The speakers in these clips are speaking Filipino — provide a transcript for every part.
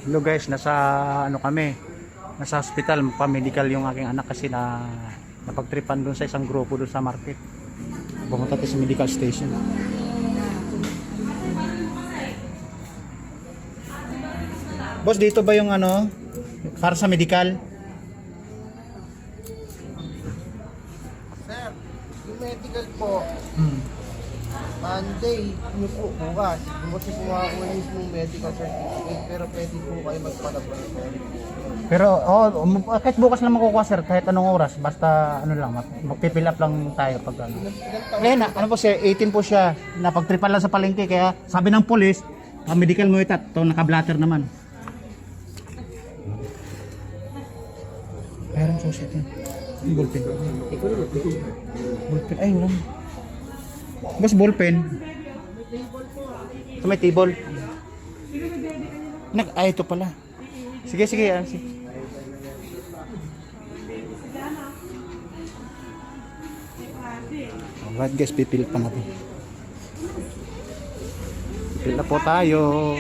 Hello guys, nasa ano kami, nasa hospital, pa-medical yung aking anak kasi napagtripan doon sa isang grupo doon sa market. Pumunta tayo sa medical station. Boss, dito ba yung ano para sa medical? Sir, yung medical po, Monday, nyo po bukas. Kasi kumakuha yung medical certificate, pero pwede po kayo magpa-laboratory. Pero kahit bukas lang makukuha sir, kahit anong oras, basta ano lang, magpipill up lang tayo pag ano. Ngayon, ano po siya, 18 po siya, napagtripan lang sa palengke, kaya sabi ng polis, medical mo itat, ito naka-blatter naman. Meron sa set yan. Ballpen. Ballpen, ay wala. Boss, ballpen. Ito may table. Ay, ito pala. Sige, sige. Sige. Alright guys, pipil pa natin. Pipil na po tayo.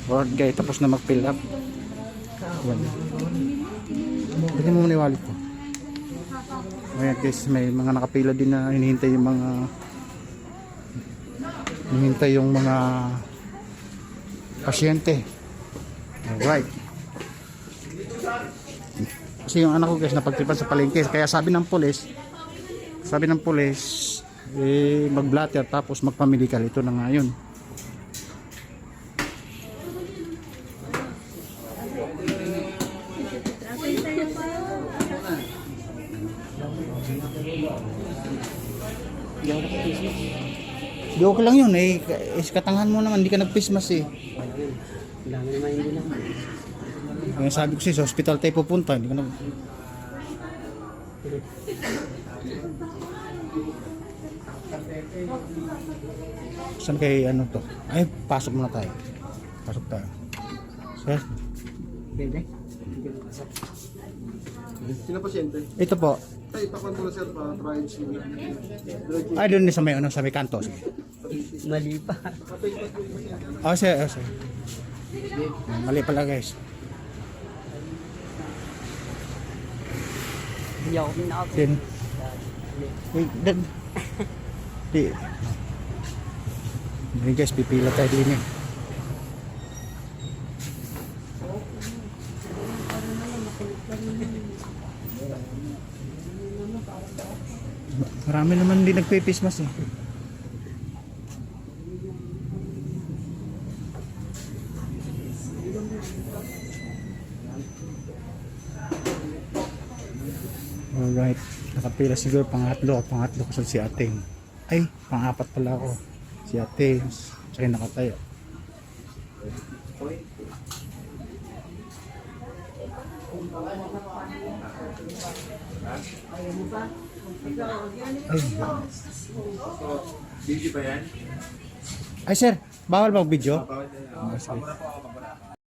Alright guys, tapos na mag-fill up. Yan. Pwede mo muna i-wallet ko. Ayan guys, may mga nakapila din na hinihintay yung mga pasyente. Alright. Kasi yung anak ko guys napagtripan sa palengke, kaya sabi ng pulis mag-blatter tapos magpa-medical. Ito na nga yun. Di okay lang yun eh, katangahan mo naman, hindi ka nag-Christmas eh. Kaya sabi ko sa hospital tayo pupunta, hindi ka nag... Saan kay ano to? Ay, pasok muna tayo. Pasok tayo. Sir? Sino pasyente? Ito po. Ay, itapan mo na sir para try sila. Ay, doon sa may, ano, sa may kanto. Mali pa. Oh, sir. Mali pala guys. Hindi ako pinaka. Sin. Wait, di. Hindi guys, pipila tayo din eh. Marami naman hindi nagpipismas eh. Alright, nakapila siguro pangatlo kasi si ating. Ay, pang-apat pala ako. Si ating, siya nakatayo. Ay sir, bawal ba video?